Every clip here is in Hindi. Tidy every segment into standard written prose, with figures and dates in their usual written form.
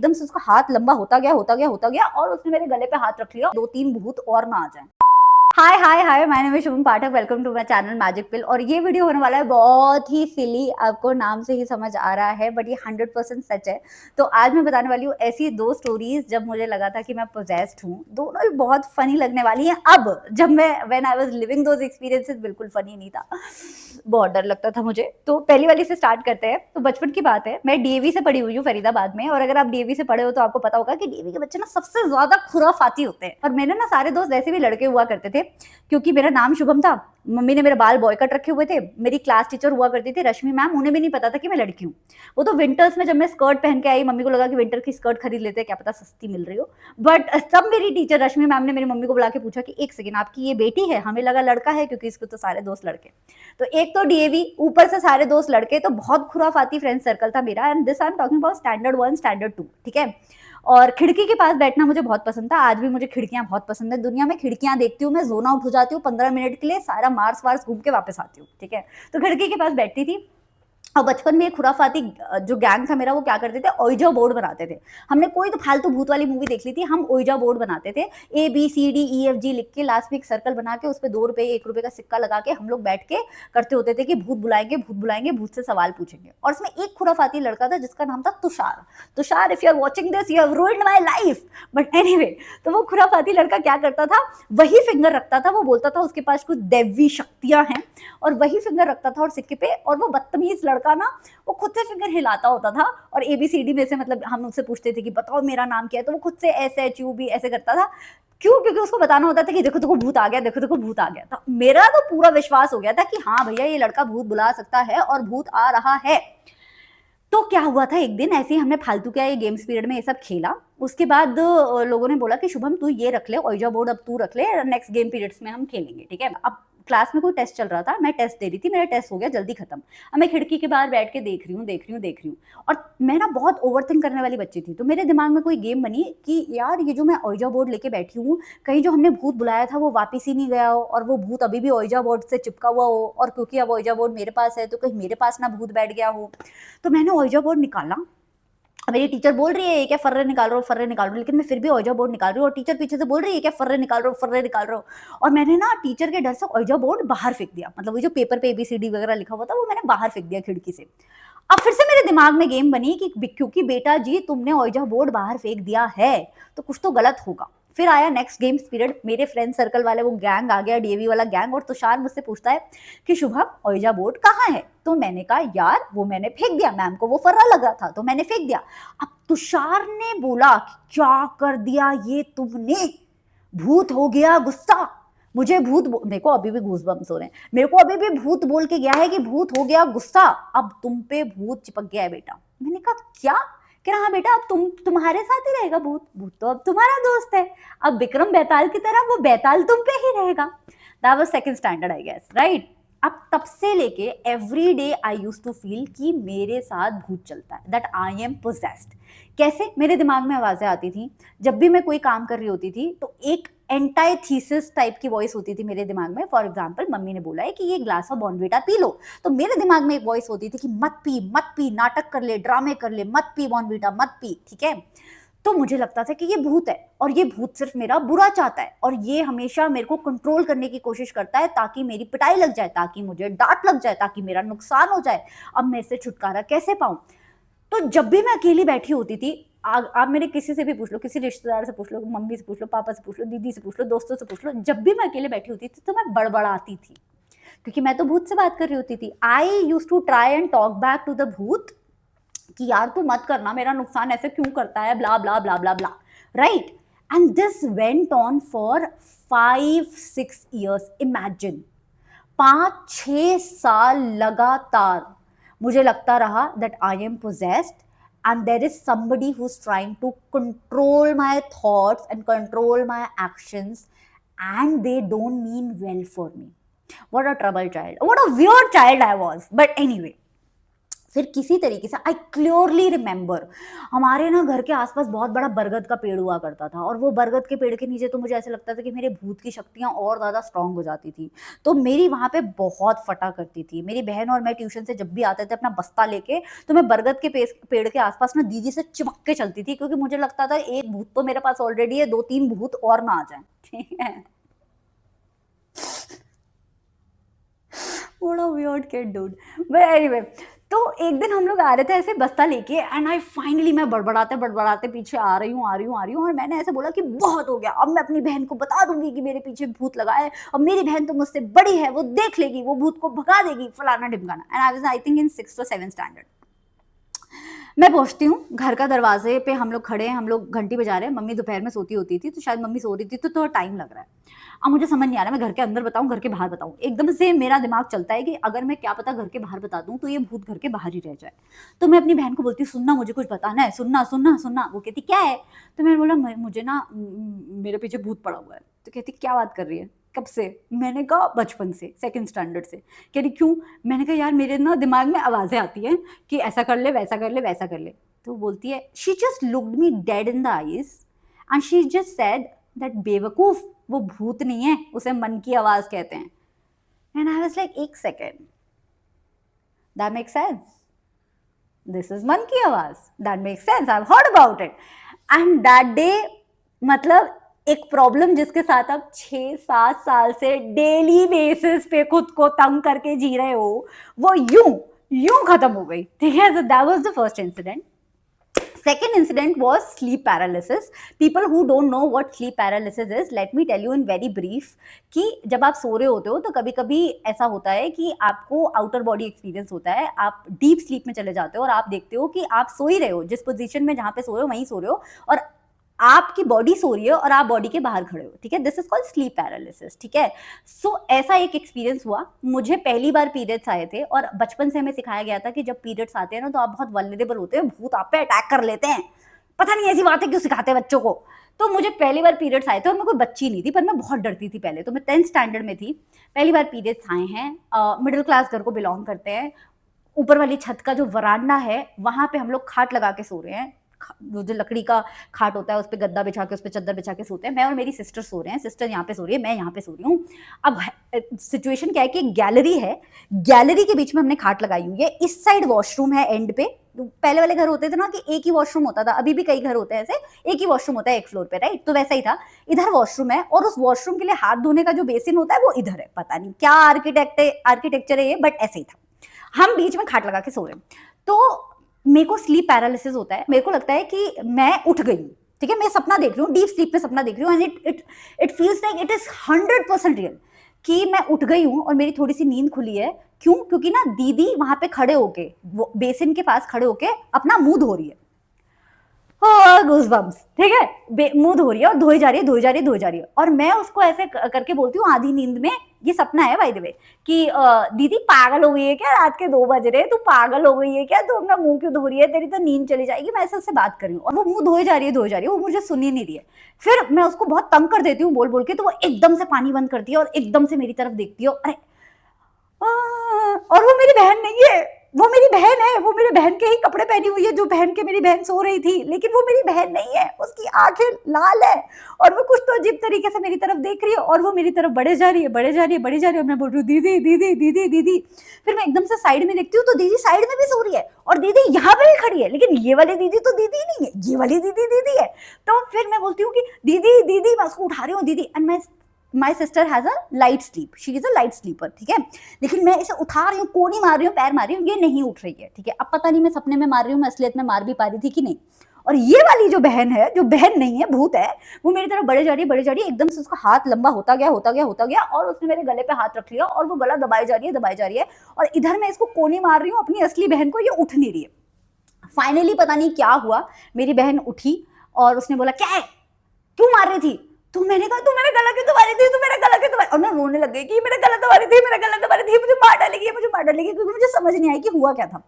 एकदम से उसका हाथ लंबा होता गया और उसने मेरे गले पे हाथ रख लिया, 2-3 भूत और ना आ जाए। Hi hi hi, my name is Shubham Pathak, welcome to my channel magic pill. और ये वीडियो होने वाला है बहुत ही सिली, आपको नाम से ही समझ आ रहा है, बट ये 100% सच है। तो आज मैं बताने वाली हूँ ऐसी 2 स्टोरीज जब मुझे लगा था कि मैं पोजेस्ड हूँ। दोनों ही बहुत फनी लगने वाली हैं। अब जब मैं when I was living those experiences बिल्कुल फनी नहीं था, बहुत डर लगता था मुझे। तो पहली वाली से स्टार्ट करते हैं। तो बचपन की बात है, मैं डीएवी से पढ़ी हुई हूँ फरीदाबाद में, और अगर आप डीएवी से पढ़े हो तो आपको पता होगा कि डीएवी के बच्चे ना सबसे ज्यादा खुराफाती होते हैं। और मेरे ना सारे दोस्त ऐसे भी लड़के हुआ करते थे, क्योंकि मेरा नाम शुभम था। मम्मी ने मेरे बाल बॉय कट रखे हुए थे। मेरी क्लास टीचर हुआ करती थी रश्मि मैम, उन्हें भी नहीं पता था कि मैं लड़की हूँ। वो तो विंटर्स में जब मैं स्कर्ट पहन के आई, मम्मी को लगा कि विंटर की स्कर्ट खरीद लेते हैं, क्या पता सस्ती मिल रही हो। बट तब मेरी टीचर रश्मि मैम ने मेरी मम्मी को बुला के पूछा कि एक सेकेंड, आपकी ये बेटी है? हमें लगा लड़का है, क्योंकि इसको तो सारे दोस्त लड़के। तो एक तो डीएवी, ऊपर से सारे दोस्त लड़के, तो बहुत खुराफाती फ्रेंड सर्कल था मेरा। And this I am talking about standard 1 standard 2, ठीक है। और खिड़की के पास बैठना मुझे बहुत पसंद था। आज भी मुझे खिड़कियां बहुत पसंद है। दुनिया में खिड़कियां देखती हूँ मैं जोन आउट हो जाती हूँ, 15 मिनट के लिए सारा मार्स वार्स घूम के वापस आती हूँ, ठीक है। तो खिड़की के पास बैठती थी। और बचपन में एक खुराफाती जो गैंग था मेरा, वो क्या करते थे, ओइजा बोर्ड बनाते थे। हमने कोई तो फालतू भूत वाली मूवी देख ली थी, हम ओइजा बोर्ड बनाते थे। ABCDEFG लिख के लास्ट में एक सर्कल बना के उस पर 2 रुपए 1 रुपए का सिक्का लगा के हम लोग बैठ के करते होते थे कि भूत बुलाएंगे, भूत से सवाल पूछेंगे। और इसमें एक खुराफाती लड़का था जिसका नाम था Tushar. Tushar, if you are watching this, you have ruined my life. But anyway, तो वो खुराफाती लड़का क्या करता था, वही फिंगर रखता था। वो बोलता था उसके पास कुछ दैवी शक्तियां हैं, और वही फिंगर रखता था और सिक्के पे। और वो बदतमीज लड़का ना, वो खुद से फिंगर हिलाता होता था। और ABCD में से, मतलब हम उससे पूछते थे कि बताओ मेरा नाम क्या है, तो वो खुद से SHUB ऐसे करता था। क्यों? क्योंकि उसको बताना होता था कि देखो देखो भूत आ गया, देखो देखो भूत आ गया। तो मेरा तो पूरा विश्वास हो गया था कि हाँ भैया, ये लड़का भूत बुला सकता है और भूत आ रहा है। तो क्या हुआ था, एक दिन ऐसे ही हमने फालतू क्या ये गेम्स पीरियड में ये सब खेला। उसके बाद लोगों ने बोला कि शुभम तू ये रख ले, ओइजा बोर्ड अब तू रख ले, नेक्स्ट गेम पीरियड्स में हम खेलेंगे, ठीक है। अब क्लास में कोई टेस्ट चल रहा था, मैं टेस्ट दे रही थी, मेरा टेस्ट हो गया जल्दी खत्म। अब मैं खिड़की के बाहर बैठ के देख रही हूँ। और मैं ना बहुत ओवरथिंक करने वाली बच्ची थी। तो मेरे दिमाग में कोई गेम बनी कि यार, ये जो मैं ओइजा बोर्ड लेके बैठी हूँ, कहीं जो हमने भूत बुलाया था वो वापिस ही नहीं गया हो, और वो भूत अभी भी ओइजा बोर्ड से चिपका हुआ हो। और क्योंकि अब ओइजा बोर्ड मेरे पास है, तो कहीं मेरे पास ना भूत बैठ गया हो। तो मैंने ओइजा बोर्ड निकाला। मेरी टीचर बोल रही है ये क्या फर्रे निकाल रहे हो, लेकिन मैं फिर भी ओइजा बोर्ड निकाल रही हूँ। और टीचर पीछे से बोल रही है क्या फर्रे निकाल रहे हो। और मैंने ना टीचर के डर से ओइजा बोर्ड बाहर फेंक दिया। मतलब वो जो पेपर पे ABCD वगैरह लिखा हुआ था, वो मैंने बाहर फेंक दिया खिड़की से। अब फिर से मेरे दिमाग में गेम बनी कि क्योंकि बेटा जी तुमने ओइजा बोर्ड बाहर फेंक दिया है, तो कुछ तो गलत होगा। फिर आया नेक्स्ट गेम्स पीरियड, मेरे फ्रेंड सर्कल वाले वो गैंग आ गया, डीएवी वाला गैंग। और तुषार मुझसे पूछता है कि शुभम ओइजा बोर्ड कहाँ है? तो मैंने कहा यार वो मैंने फेंक दिया, मैम को वो फर्रा लगा था तो मैंने फेंक दिया। अब तुषार ने बोला कि क्या कर दिया ये तुमने, भूत हो गया गुस्सा। मुझे मेरे को अभी भी गूज़बम्स हो रहे हैं। मेरे को अभी भी भूत बोल के गया है कि भूत हो गया गुस्सा, अब तुम पे भूत चिपक गया है बेटा। मैंने कहा क्या? कह रहा हाँ बेटा, अब तुम्हारे साथ ही रहेगा भूत, भूत तो अब तुम्हारा दोस्त है। अब विक्रम बेताल की तरह वो बेताल तुम पे ही रहेगा। That was second standard I guess, right. अब तब से लेके every day I use to feel कि मेरे साथ भूत चलता है, दैट आई एम पोजेस्ड। कैसे? मेरे दिमाग में आवाजें आती थी जब भी मैं कोई काम कर रही होती थी, तो एक एंटाइथीसिस टाइप की वॉइस होती थी मेरे दिमाग में। फॉर एग्जाम्पल, मम्मी ने बोला है कि ये glass of Bournvita P low, तो मेरे दिमाग में एक वॉइस होती थी कि मत पी, नाटक कर ले, ड्रामे कर ले, मत पी बॉर्नविटा, मत पी, ठीक है। तो मुझे लगता था कि ये भूत है, और ये भूत सिर्फ मेरा बुरा चाहता है, और ये हमेशा मेरे को कंट्रोल करने की कोशिश करता है ताकि मेरी पिटाई लग जाए, ताकि मुझे डांट लग जाए, ताकि मेरा नुकसान हो जाए। अब मैं इससे छुटकारा कैसे पाऊं? तो जब भी मैं अकेली बैठी होती थी, आप मेरे किसी से भी पूछ लो, किसी रिश्तेदार से पूछ लो, मम्मी से पूछ लो, पापा से पूछ लो, दीदी से पूछ लो, दोस्तों से पूछ लो, जब भी मैं अकेले बैठी होती थी तो मैं बड़बड़ाती थी, क्योंकि मैं तो भूत से बात कर रही होती थी। I use to try and talk back to the भूत कि यार तू मत करना, मेरा नुकसान ऐसे क्यों करता है, blah blah blah blah blah, right. And this went on for 5-6 years। Imagine, 5-6 साल लगातार मुझे लगता रहा that I am possessed, and there is somebody who's trying to control my thoughts and control my actions, and they don't mean well for me. What a troubled child, what a weird child I was. But anyway, फिर किसी तरीके से आई क्लियरली रिमेंबर हमारे ना घर के आसपास बहुत बड़ा बरगद का पेड़ हुआ करता था, और वो बरगद के पेड़ के नीचे तो मुझे ऐसे लगता था कि मेरे भूत की शक्तियां और ज़्यादा स्ट्रांग हो जाती थी। तो मेरी वहाँ पे बहुत फटा करती थी। मेरी बहन और मैं ट्यूशन से जब भी आते थे अपना बस्ता लेके, तो मैं बरगद के पेड़ के आसपास ना दीदी से चिपक के चलती थी, क्योंकि मुझे लगता था एक भूत तो मेरे पास ऑलरेडी है, 2-3 भूत और ना आ जाए। ठीक है, What a weird kid, dude. But anyway, तो एक दिन हम लोग आ रहे थे ऐसे बस्ता लेके, एंड आई फाइनली मैं बड़बड़ाते बड़बड़ाते पीछे आ रही हूँ, और मैंने ऐसे बोला कि बहुत हो गया, अब मैं अपनी बहन को बता दूंगी कि मेरे पीछे भूत लगा है, और मेरी बहन तो मुझसे बड़ी है, वो देख लेगी, वो भूत को भगा देगी, फलाना ढिमकाना। And I was I think in 6th or 7th standard. मैं पहुंचती हूँ घर का दरवाजे पे, हम लोग खड़े हैं, हम लोग घंटी बजा रहे हैं। मम्मी दोपहर में सोती होती थी, तो शायद मम्मी सो रही थी, तो थोड़ा टाइम लग रहा है। अब मुझे समझ नहीं आ रहा मैं घर के अंदर बताऊं घर के बाहर बताऊं। एकदम से मेरा दिमाग चलता है कि अगर मैं क्या पता घर के बाहर बता दूं तो ये भूत घर के बाहर ही रह जाए। तो मैं अपनी बहन को बोलती, सुनना मुझे कुछ बताना है, सुनना सुनना सुनना। वो कहती क्या है? तो मैंने बोला मुझे ना मेरे पीछे भूत पड़ा हुआ है। तो कहती क्या बात कर रही है, कब से? मैंने कहा बचपन से, 2nd स्टैंडर्ड से। कह रही क्यों? मैंने कहा यार मेरे ना दिमाग में आवाजें आती हैं कि ऐसा कर ले, वैसा कर ले, वैसा कर ले। तो बोलती है, she just looked me dead in the eyes and she just said that बेवकूफ, वो भूत नहीं है, उसे मन की आवाज कहते हैं। एंड आई वाज लाइक एक second, that makes sense, this is मन की आवाज, that makes sense, I have heard about it. And that day, मतलब एक प्रॉब्लम जिसके साथ आप 6-7 साल से डेली बेसिस पे खुद को तंग करके जी रहे हो, वो यूं खत्म हो गई। ठीक है, so that was the first incident. Second incident was sleep paralysis. People who don't know what sleep paralysis is, let me tell you in very brief कि जब आप सो रहे होते हो तो कभी कभी ऐसा होता है कि आपको आउटर बॉडी एक्सपीरियंस होता है, आप डीप स्लीप में चले जाते हो और आप देखते हो कि आप सो ही रहे हो, जिस पोजीशन में जहां पे सो रहे हो वहीं सो रहे हो, और आपकी बॉडी सो रही है और आप बॉडी के बाहर खड़े हो। ठीक है, this is called sleep paralysis. ठीक है, सो ऐसा एक एक्सपीरियंस हुआ। मुझे पहली बार पीरियड्स आए थे, और बचपन से हमें सिखाया गया था कि जब पीरियड्स आते हैं ना तो आप बहुत वल्नरेबल होते हैं, भूत आप पे अटैक कर लेते हैं। पता नहीं ऐसी बातें क्यों सिखाते हैं बच्चों को। तो मुझे पहली बार पीरियड्स आए थे, और मैं कोई बच्ची नहीं थी, पर मैं बहुत डरती थी पहले। तो मैं 10th स्टैंडर्ड में थी, पहली बार पीरियड्स आए हैं। मिडिल क्लास घर को बिलोंग करते हैं। ऊपर वाली छत का जो वरांडा है वहां पे हम लोग खाट लगा के सो रहे हैं। वो जो लकड़ी का खाट होता है उस पर गद्दा बिछा के, उस पर चादर बिछा के सोते हैं। मैं और मेरी सिस्टर सो रहे हैं, सिस्टर यहाँ पे सो रही है, मैं यहाँ पे सो रही हूँ। अब सिचुएशन क्या है कि एक गैलरी है, गैलरी के बीच में हमने खाट लगाई हुई है। इस साइड वॉशरूम है एंड पे। पहले वाले घर होते थे ना कि एक ही वॉशरूम होता था, अभी भी कई घर होते हैं ऐसे, एक ही वॉशरूम होता है एक फ्लोर पे, राइट? तो वैसा ही था, इधर वॉशरूम है, और उस वॉशरूम के लिए हाथ धोने का जो बेसिन होता है वो इधर है। पता नहीं क्या आर्किटेक्चर है ये, बट ऐसे ही था। हम बीच में खाट लगा के सो रहे हैं। तो मेरे को स्लीप पैरालिसिस होता है, मेरे को लगता है कि मैं उठ गई हूँ। ठीक है, मैं सपना देख रही हूँ, डीप स्लीप में सपना देख रही हूँ, and it feels like it is 100% real कि मैं उठ गई हूँ और मेरी थोड़ी सी नींद खुली है। क्यों? क्योंकि ना दीदी वहां पे खड़े होके, वो बेसिन के पास खड़े होके अपना मुंह धो रही है। गूज़बम्प्स। ठीक है, मुंह धो रही है और धोई जा रही है, और मैं उसको ऐसे करके बोलती हूँ आधी नींद में, ये सपना है बाय द वे, कि दीदी पागल हो गई है क्या, रात के 2 बज रहे, तू पागल हो गई है क्या, तू अपना मुंह क्यों धो रही है, तेरी तो नींद चली जाएगी। मैं ऐसे उससे बात कर रही हूँ, और वो मुंह धोई जा रही है, वो मुझे सुन ही नहीं रही है। फिर मैं उसको बहुत तंग कर देती हूँ बोल बोल के, तो वो एकदम से पानी बंद करती है और एकदम से मेरी तरफ देखती है, अरे और वो मेरी बहन नहीं है, वो मेरी बहन है, वो मेरे बहन के ही कपड़े पहनी हुई है जो पहन के मेरी बहन सो रही थी, लेकिन वो मेरी बहन नहीं है, उसकी आंखें लाल है, और वो कुछ तो अजीब तरीके से मेरी तरफ देख रही है, और वो मेरी तरफ बढ़े जा रही है, और मैं बोल रही हूँ दीदी दीदी दीदी दीदी। फिर मैं एकदम से साइड में देखती हूँ तो दीदी साइड में भी सो रही है, और दीदी यहाँ पे भी खड़ी है, लेकिन ये वाली दीदी तो दीदी नहीं है, ये वाली दीदी दीदी है। तो फिर मैं बोलती हूँ कि दीदी दीदी, मैं उसको उठा रही हूँ, दीदी। And my sister has a light sleep, she is a light sleeper. ठीक है, लेकिन मैं इसे उठा रही हूँ, कोनी मार रही हूँ, पैर मार रही हूँ, ये नहीं उठ रही है। ठीक है, अब पता नहीं मैं सपने में मार रही हूँ, मैं असलियत में मार भी पा रही थी कि नहीं। और ये वाली जो बहन है, जो बहन नहीं है, भूत है, वो मेरी तरफ बढ़े जा रही है, एकदम से उसका हाथ लंबा होता गया, और उसने मेरे गले पे हाथ रख लिया, और वो गला दबाई जा रही है, और इधर मैं इसको कोनी मार रही हूँ अपनी असली बहन को, ये उठ नहीं रही है। फाइनली पता नहीं क्या हुआ, मेरी बहन उठी और उसने बोला क्या है, क्यों मार रही थी? तो मैंने कहा तू मेरा गला क्यों दबा रही थी, और मैं रोने लग गई कि मेरा गला दबा रही थी, मुझे मार डालेगी, क्योंकि मुझे समझ नहीं आई कि हुआ क्या था।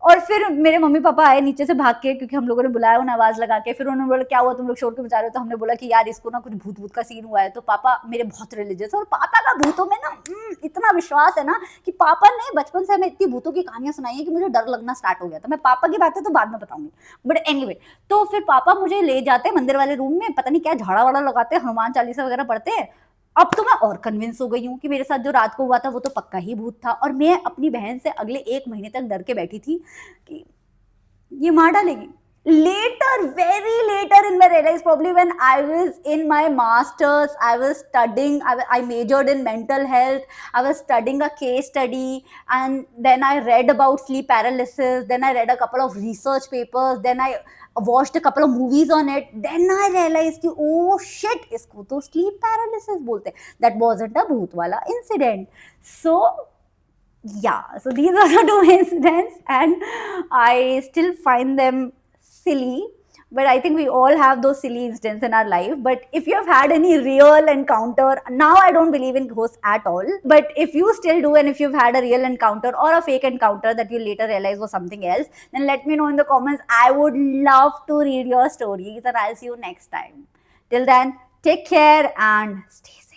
और फिर मेरे मम्मी पापा आए नीचे से भाग के, क्योंकि हम लोगों ने बुलाया उन्हें आवाज लगा के। फिर उन्होंने बोला क्या हुआ, तुम लोग शोर क्यों मचा रहे हो? तो हमने बोला कि यार इसको ना कुछ भूत भूत का सीन हुआ है। तो पापा मेरे बहुत रिलीजियस है, और पापा का भूतों में ना इतना विश्वास है ना कि पापा ने बचपन से हमें इतनी भूतों की कहानियां सुनाई है कि मुझे डर लगना स्टार्ट हो गया था। मैं पापा की बातें तो बाद में बताऊंगी, बट एनीवे, तो फिर पापा मुझे ले जाते मंदिर वाले रूम में, पता नहीं क्या झाड़ा वाड़ा लगाते, हनुमान चालीसा वगैरह पढ़ते हैं। अब तो मैं और कन्विंस हो गई हूँ कि मेरे साथ जो रात को हुआ था वो तो पक्का ही भूत था। और मैं अपनी बहन से अगले 1 महीने तक डर के बैठी थी कि ये मार डालेगी। Later, very later in my realized, probably when I was in my masters, I was studying, I majored in mental health, I was studying a case study, and then I read about sleep paralysis, then I read a couple of research papers, then I watched a couple of movies on it, then I realized कि oh shit, इसको तो sleep paralysis बोलते हैं. That wasn't a भूत वाला incident. So yeah, so these are the two incidents, and I still find them silly, but I think we all have those silly incidents in our life. But if you have had any real encounter, now I don't believe in ghosts at all, but if you still do, and if you've had a real encounter or a fake encounter that you later realize was something else, then let me know in the comments. I would love to read your stories, and I'll see you next time. Till then, take care and stay safe.